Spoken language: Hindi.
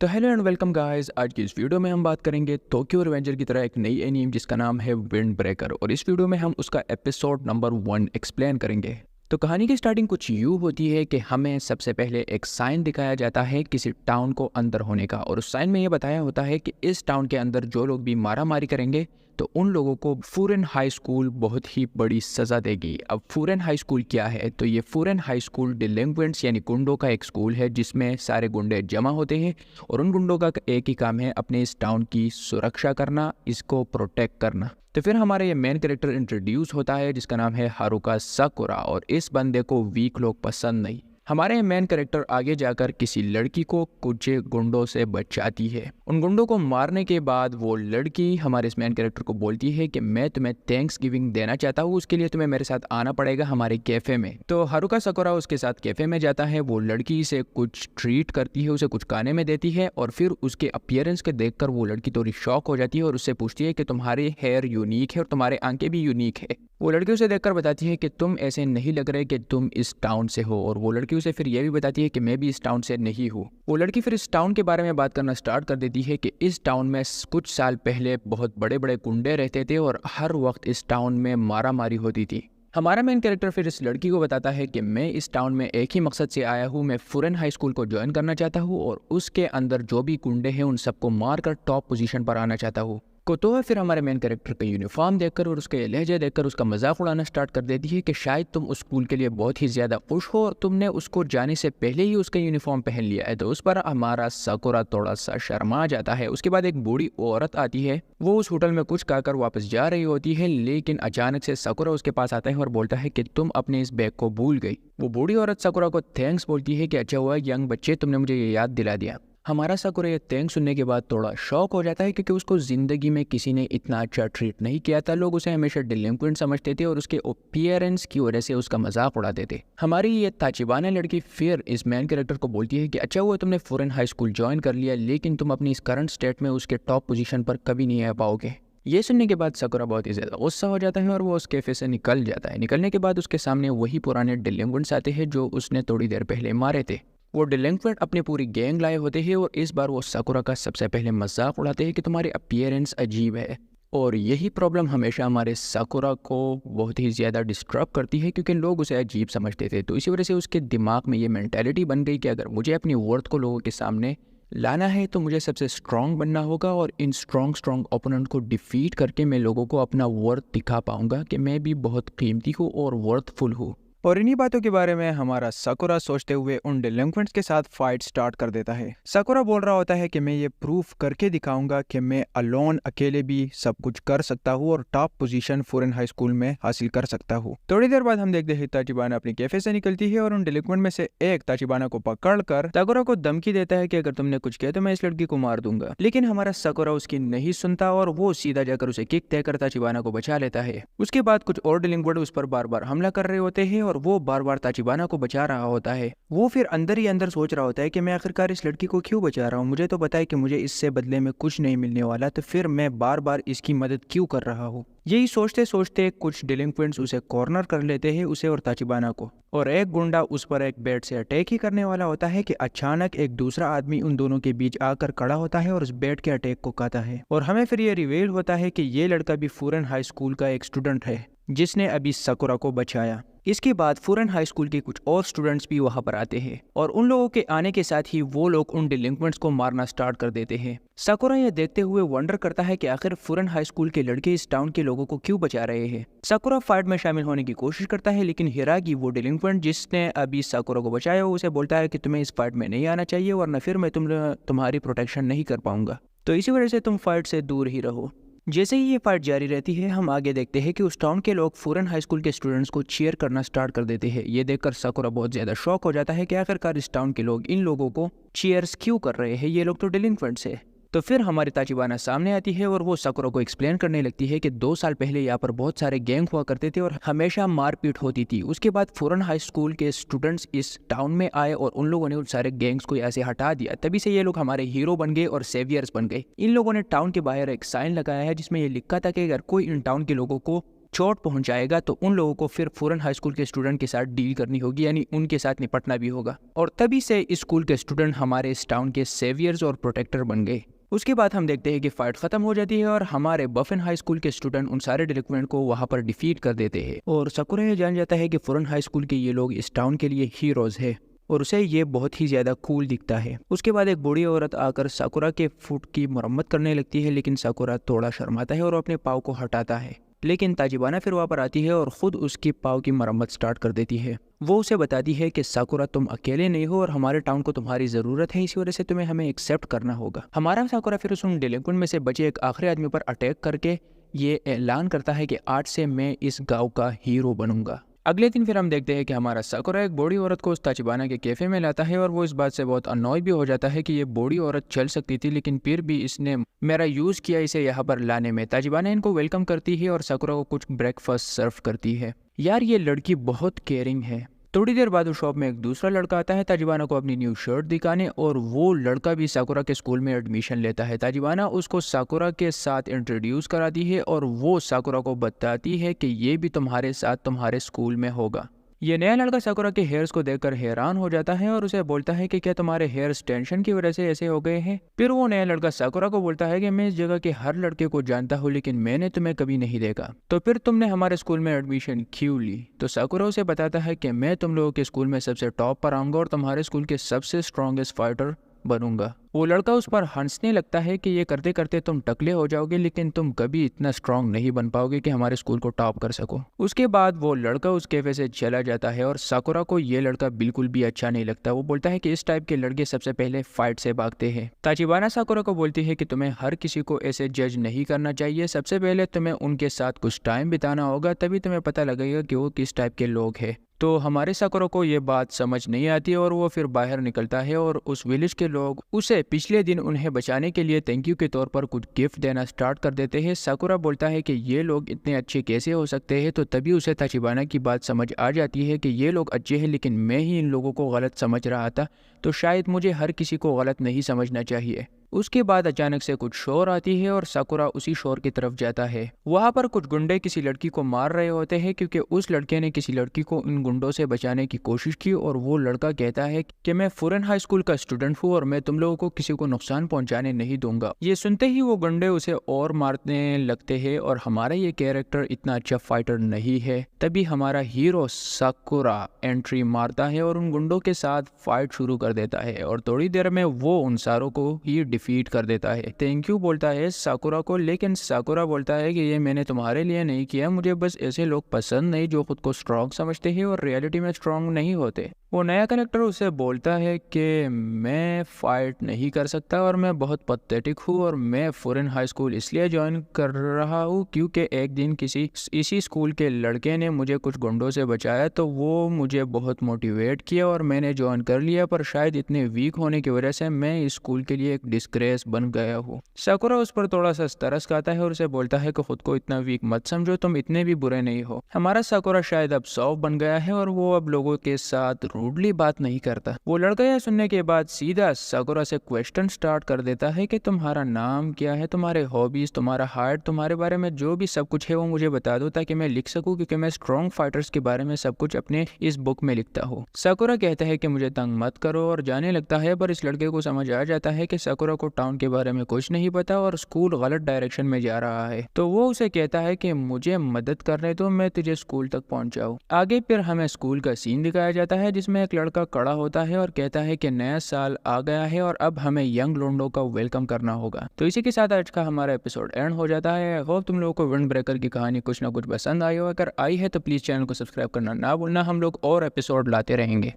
तो हेलो एंड वेलकम गाइस। आज की इस वीडियो में हम बात करेंगे टोक्यो रिवेंजर की तरह एक नई एनीम जिसका नाम है विंड ब्रेकर, और इस वीडियो में हम उसका एपिसोड नंबर 1 एक्सप्लेन करेंगे। तो कहानी की स्टार्टिंग कुछ यूँ होती है कि हमें सबसे पहले एक साइन दिखाया जाता है किसी टाउन को अंदर होने का, और उस साइन में ये बताया होता है कि इस टाउन के अंदर जो लोग भी मारा मारी करेंगे तो उन लोगों को फूरेन हाई स्कूल बहुत ही बड़ी सज़ा देगी। अब फूरेन हाई स्कूल क्या है? तो ये फूरेन हाई स्कूल डिलिंक्वेंट्स यानी गुंडों का एक स्कूल है जिसमें सारे गुंडे जमा होते हैं, और उन गुंडों का एक ही काम है अपने इस टाउन की सुरक्षा करना, इसको प्रोटेक्ट करना। तो फिर हमारा ये मेन कैरेक्टर इंट्रोड्यूस होता है जिसका नाम है हारुका साकुरा, और इस बंदे को वीक लोग पसंद नहीं। हमारे मेन कैरेक्टर आगे जाकर किसी लड़की को कुछ गुंडों से बचाती है। उन गुंडों को मारने के बाद वो लड़की हमारे इस मेन कैरेक्टर को बोलती है कि मैं तुम्हें थैंक्स गिविंग देना चाहता हूँ, उसके लिए तुम्हें मेरे साथ आना पड़ेगा हमारे कैफ़े में। तो हारुका साकुरा उसके साथ कैफ़े में जाता है। वो लड़की से कुछ ट्रीट करती है, उसे कुछ खाने में देती है, और फिर उसके अपीयरेंस के देखकर वो लड़की थोड़ी शॉक हो जाती है और उससे पूछती है कि तुम्हारे हेयर यूनिक है और तुम्हारे आंखें भी यूनिक है। वो लड़की उसे देखकर बताती है कि तुम ऐसे नहीं लग रहे कि तुम इस टाउन से हो, और वो लड़की उसे फिर यह भी बताती है कि मैं भी इस टाउन से नहीं हूँ। वो लड़की फिर इस टाउन के बारे में बात करना स्टार्ट कर देती है कि इस टाउन में कुछ साल पहले बहुत बड़े बड़े गुंडे रहते थे और हर वक्त इस टाउन में मारा मारी होती थी। हमारा मेन कैरेक्टर फिर इस लड़की को बताता है कि मैं इस टाउन में एक ही मकसद से आया हूँ, मैं फूरेन हाई स्कूल को ज्वाइन करना चाहता हूँ और उसके अंदर जो भी गुंडे हैं उन सबको मारकर टॉप पोजीशन पर आना चाहता हूँ। तो फिर हमारे मेन कैरेक्टर का यूनिफॉर्म देखकर और उसके लहजे देखकर उसका मजाक उड़ाना स्टार्ट कर देती है कि शायद तुम उस स्कूल के लिए बहुत ही ज़्यादा खुश हो और तुमने उसको जाने से पहले ही उसका यूनिफॉर्म पहन लिया है। तो उस पर हमारा साकुरा थोड़ा सा शर्मा जाता है। उसके बाद एक बूढ़ी औरत आती है, वो उस होटल में कुछ खाकर वापस जा रही होती है, लेकिन अचानक से साकुरा उसके पास आता है और बोलता है कि तुम अपने इस बैग को भूल गई। वो बूढ़ी औरत साकुरा को थैंक्स बोलती है कि अच्छा हुआ यंग बच्चे, तुमने मुझे ये याद दिला दिया। हमारा साकुरा ये थैंक्स सुनने के बाद थोड़ा शॉक हो जाता है क्योंकि उसको ज़िंदगी में किसी ने इतना अच्छा ट्रीट नहीं किया था। लोग उसे हमेशा डिलिंक्वेंट समझते थे और उसके अपीयरेंस की वजह से उसका मजाक उड़ाते थे। हमारी ये ताचिबाना लड़की फिर इस मैन कैरेक्टर को बोलती है कि अच्छा हुआ तुमने फॉरेन हाई स्कूल ज्वाइन कर लिया, लेकिन तुम अपनी इस करंट स्टेट में उसके टॉप पोजीशन पर कभी नहीं आ पाओगे। ये सुनने के बाद साकुरा बहुत ही ज़्यादा गुस्सा हो जाता है और वो उस कैफ़े से निकल जाता है। निकलने के बाद उसके सामने वही पुराने डिलिंक्वेंट्स आते हैं जो उसने थोड़ी देर पहले मारे थे। वो डिलिंक्वेंट अपनी पूरी गैंग लाए होते हैं और इस बार वो साकुरा का सबसे पहले मजाक उड़ाते हैं कि तुम्हारे अपीयरेंस अजीब है। और यही प्रॉब्लम हमेशा हमारे साकुरा को बहुत ही ज़्यादा डिस्टर्ब करती है क्योंकि लोग उसे अजीब समझते थे। तो इसी वजह से उसके दिमाग में ये मेंटालिटी बन गई कि अगर मुझे अपनी वर्थ को लोगों के सामने लाना है तो मुझे सबसे स्ट्रॉन्ग बनना होगा, और इन स्ट्रॉन्ग ओपोनेंट को डिफीट करके मैं लोगों को अपना वर्थ दिखा पाऊंगा कि मैं भी बहुत कीमती हूँ और वर्थफुल हूँ। और इन्हीं बातों के बारे में हमारा साकुरा सोचते हुए उन डिलिंक्वेंट्स के साथ फाइट स्टार्ट कर देता है। साकुरा बोल रहा होता है कि मैं ये प्रूफ करके दिखाऊंगा कि मैं अलोन अकेले भी सब कुछ कर सकता हूँ और top position foreign high school में हासिल कर सकता हूँ। थोड़ी देर बाद हम देखते हैं ताचिबाना अपनी कैफे से निकलती है और उन डिलिंक्वेंट में से एक ताचिबाना को पकड़कर साकुरा को धमकी देता है कि अगर तुमने कुछ किया तो मैं इस लड़की को मार दूंगा। लेकिन हमारा साकुरा उसकी नहीं सुनता और वो सीधा जाकर उसे किक देकर ताचिबाना को बचा लेता है। उसके बाद कुछ और डिलिंक्वेंट उस पर बार बार हमला कर रहे होते हैं और वो बार बार ताचिबाना को बचा रहा होता है। वो फिर अंदर ही अंदर सोच रहा होता है कि मैं आखिरकार इस लड़की को क्यों बचा रहा हूँ, मुझे तो पता है कि मुझे इससे बदले में कुछ नहीं मिलने वाला, तो फिर मैं बार बार इसकी मदद क्यों कर रहा हूँ। यही सोचते सोचते कुछ डिलिंक्वेंट्स उसे कॉर्नर कर लेते हैं, उसे और ताचिबाना को, और एक गुंडा उस पर एक बेड से अटैक ही करने वाला होता है कि अचानक एक दूसरा आदमी उन दोनों के बीच आकर खड़ा होता है और उस बेड के अटैक को काटा है। और हमें फिर ये रिवील होता है कि ये लड़का भी फूरेन हाई स्कूल का एक स्टूडेंट है जिसने अभी साकुरा को बचाया। इसके बाद फूरेन हाई स्कूल के कुछ और स्टूडेंट्स भी वहां पर आते हैं और उन लोगों के आने के साथ ही वो लोग उन डिलिंक्वेंट्स को मारना स्टार्ट कर देते हैं। साकुरा यह देखते हुए वंडर करता है कि आखिर फूरेन हाई स्कूल के लड़के इस टाउन के लोगों को क्यों बचा रहे हैं। साकुरा फाइट में शामिल होने की कोशिश करता है, लेकिन हिरागी वो डिलिंक्वेंट जिसने अभी साकुरा को बचाया उसे बोलता है कि तुम्हें इस फाइट में नहीं आना चाहिए वरना फिर मैं तुम्हारी प्रोटेक्शन नहीं कर पाऊंगा, तो इसी वजह से तुम फाइट से दूर ही रहो। जैसे ही ये फाइट जारी रहती है हम आगे देखते हैं कि उस टाउन के लोग फूरेन हाई स्कूल के स्टूडेंट्स को चीयर करना स्टार्ट कर देते हैं। ये देखकर साकुरा बहुत ज़्यादा शॉक हो जाता है कि आखिरकार इस टाउन के लोग इन लोगों को चीयर्स क्यों कर रहे हैं, ये लोग तो डिलिंक्वेंट्स है। तो फिर हमारी ताचिबाना सामने आती है और वो साकुरा को एक्सप्लेन करने लगती है कि 2 साल पहले यहाँ पर बहुत सारे गैंग हुआ करते थे और हमेशा मारपीट होती थी। उसके बाद फॉरेन हाई स्कूल के स्टूडेंट्स इस टाउन में आए और उन लोगों ने उन सारे गैंग्स को यहाँ से हटा दिया। तभी से ये लोग हमारे हीरो बन गए और सेवियर्स बन गए। इन लोगों ने टाउन के बाहर एक साइन लगाया है जिसमें ये लिखा था कि अगर कोई इन टाउन के लोगों को चोट पहुंचाएगा तो उन लोगों को फिर फुरन हाई स्कूल के स्टूडेंट के साथ डील करनी होगी, यानी उनके साथ निपटना भी होगा। और तभी से इस स्कूल के स्टूडेंट हमारे इस टाउन के सेवियर्स और प्रोटेक्टर बन गए। उसके बाद हम देखते हैं कि फाइट खत्म हो जाती है और हमारे बफिन हाई स्कूल के स्टूडेंट उन सारे डिलिक्वेंट को वहां पर डिफीट कर देते हैं और साकुरा ये जान जाता है कि फुरन हाई स्कूल के ये लोग इस टाउन के लिए हीरोज है और उसे ये बहुत ही ज्यादा कूल दिखता है। उसके बाद एक बूढ़ी औरत आकर साकुरा के फुट की मरम्मत करने लगती है, लेकिन साकुरा थोड़ा शर्माता है और अपने पाँव को हटाता है। लेकिन ताजिबाना फिर वहाँ पर आती है और खुद उसकी पाँव की मरम्मत स्टार्ट कर देती है। वो उसे बताती है कि साकुरा तुम अकेले नहीं हो और हमारे टाउन को तुम्हारी ज़रूरत है, इसी वजह से तुम्हें हमें एक्सेप्ट करना होगा। हमारा साकुरा फिर उन डिलिक्वेंट में से बचे एक आखिरी आदमी पर अटैक करके ये ऐलान करता है कि आज से मैं इस गाँव का हीरो बनूंगा। अगले दिन फिर हम देखते हैं कि हमारा साकुरा एक बूढ़ी औरत को उस ताजिबाना के कैफे में लाता है और वो इस बात से बहुत अनॉय भी हो जाता है कि ये बूढ़ी औरत चल सकती थी, लेकिन फिर भी इसने मेरा यूज़ किया इसे यहाँ पर लाने में। ताजिबाना इनको वेलकम करती है और साकुरा को कुछ ब्रेकफास्ट सर्व करती है। यार ये लड़की बहुत केयरिंग है। थोड़ी देर बाद उस शॉप में एक दूसरा लड़का आता है ताजिबाना को अपनी न्यू शर्ट दिखाने और वो लड़का भी साकुरा के स्कूल में एडमिशन लेता है। ताजिबाना उसको साकुरा के साथ इंट्रोड्यूस कराती है और वो साकुरा को बताती है कि ये भी तुम्हारे साथ तुम्हारे स्कूल में होगा। ये नया लड़का साकुरा के हेयर्स को देखकर हैरान हो जाता है और उसे बोलता है कि क्या तुम्हारे हेयर्स टेंशन की वजह से ऐसे हो गए हैं। फिर वो नया लड़का साकुरा को बोलता है कि मैं इस जगह के हर लड़के को जानता हूँ, लेकिन मैंने तुम्हें कभी नहीं देखा, तो फिर तुमने हमारे स्कूल में एडमिशन क्यों ली। तो साकुरा उसे बताता है कि मैं तुम लोगों के स्कूल में सबसे टॉप पर आऊँगा और तुम्हारे स्कूल के सबसे स्ट्रॉन्गेस्ट फाइटर बनूंगा। वो लड़का उस पर हंसने लगता है कि ये करते करते तुम टकले हो जाओगे, लेकिन तुम कभी इतना स्ट्रांग नहीं बन पाओगे कि हमारे स्कूल को टॉप कर सको। उसके बाद वो लड़का उस कैफे से चला जाता है और साकुरा को ये लड़का बिल्कुल भी अच्छा नहीं लगता। वो बोलता है कि इस टाइप के लड़के सबसे पहले फाइट से भागते हैं। ताजिबाना साकुरा को बोलती है कि तुम्हें हर किसी को ऐसे जज नहीं करना चाहिए, सबसे पहले तुम्हें उनके साथ कुछ टाइम बिताना होगा, तभी तुम्हें पता लगेगा कि वो किस टाइप के लोग हैं। तो हमारे साकुरा को ये बात समझ नहीं आती और वो फिर बाहर निकलता है और उस विलेज के लोग उसे पिछले दिन उन्हें बचाने के लिए थैंक यू के तौर पर कुछ गिफ्ट देना स्टार्ट कर देते हैं। साकुरा बोलता है कि ये लोग इतने अच्छे कैसे हो सकते हैं, तो तभी उसे ताजिबाना की बात समझ आ जाती है कि ये लोग अच्छे हैं, लेकिन मैं ही इन लोगों को गलत समझ रहा था, तो शायद मुझे हर किसी को गलत नहीं समझना चाहिए। उसके बाद अचानक से कुछ शोर आती है और साकुरा उसी शोर की तरफ जाता है। वहाँ पर कुछ गुंडे किसी लड़की को मार रहे होते हैं क्योंकि उस लड़के ने किसी लड़की को इन गुंडों से बचाने की कोशिश की और वो लड़का कहता है कि मैं फुरन हाई स्कूल का स्टूडेंट हूँ और मैं तुम लोगों को किसी को नुकसान पहुंचाने नहीं दूंगा। ये सुनते ही वो गुंडे उसे और मारने लगते हैं और हमारा ये कैरेक्टर इतना अच्छा फाइटर नहीं है। तभी हमारा हीरो साकुरा एंट्री मारता है और उन गुंडों के साथ फाइट शुरू कर देता है और थोड़ी देर में वो उन सारों को ही डिफीट कर देता है। थैंक यू बोलता है साकुरा को, लेकिन साकुरा बोलता है कि ये मैंने तुम्हारे लिए नहीं किया, मुझे बस ऐसे लोग पसंद नहीं जो खुद को स्ट्रॉन्ग समझते हैं और रियलिटी में स्ट्रॉन्ग नहीं होते। वो नया करेक्टर उसे बोलता है कि मैं फाइट नहीं कर सकता और मैं बहुत पथेटिक हूँ और मैं फुरन हाई स्कूल इसलिए ज्वाइन कर रहा हूँ क्योंकि एक दिन किसी इसी स्कूल के लड़के ने मुझे कुछ गुंडों से बचाया, तो वो मुझे बहुत मोटिवेट किया और मैंने ज्वाइन कर लिया, पर शायद इतने वीक होने की वजह से मैं इस स्कूल के लिए एक डिस्ग्रेस बन गया हूँ। साकुरा उस पर थोड़ा सा तरस खाता है और उसे बोलता है कि खुद को इतना वीक मत समझो, तुम इतने भी बुरे नहीं हो। हमारा साकुरा शायद अब सॉफ्ट बन गया है और वो अब लोगों के साथ रूडली बात नहीं करता। वो लड़का यह सुनने के बाद सीधा साकुरा से क्वेश्चन स्टार्ट कर देता है कि तुम्हारा नाम क्या है, तुम्हारे हॉबीज, तुम्हारा हार्ट, तुम्हारे बारे में जो भी सब कुछ है वो मुझे बता दो ताकि मैं लिख सकूं, क्योंकि मैं स्ट्रॉन्ग फाइटर्स के बारे में सब कुछ अपने इस बुक में लिखता हूँ। साकुरा कहता है कि मुझे तंग मत करो और जाने लगता है, पर इस लड़के को समझ आ जाता है कि साकुरा को टाउन के बारे में कुछ नहीं पता और स्कूल गलत डायरेक्शन में जा रहा है। तो वो उसे कहता है कि मुझे मदद करने दो, मैं तुझे स्कूल तक पहुंचाऊं। आगे फिर हमें स्कूल का सीन दिखाया जाता है जिसमें एक लड़का खड़ा होता है और कहता है कि नया साल आ गया है और अब हमें यंग लोंडो का वेलकम करना होगा। तो इसी के साथ आज का हमारा एपिसोड एंड हो जाता है। होप तुम लोगों को विंड ब्रेकर की कहानी कुछ ना कुछ पसंद आई हो। अगर आई है तो प्लीज चैनल को सब्सक्राइब करना ना भूलना, हम लोग और एपिसोड लाते रहेंगे।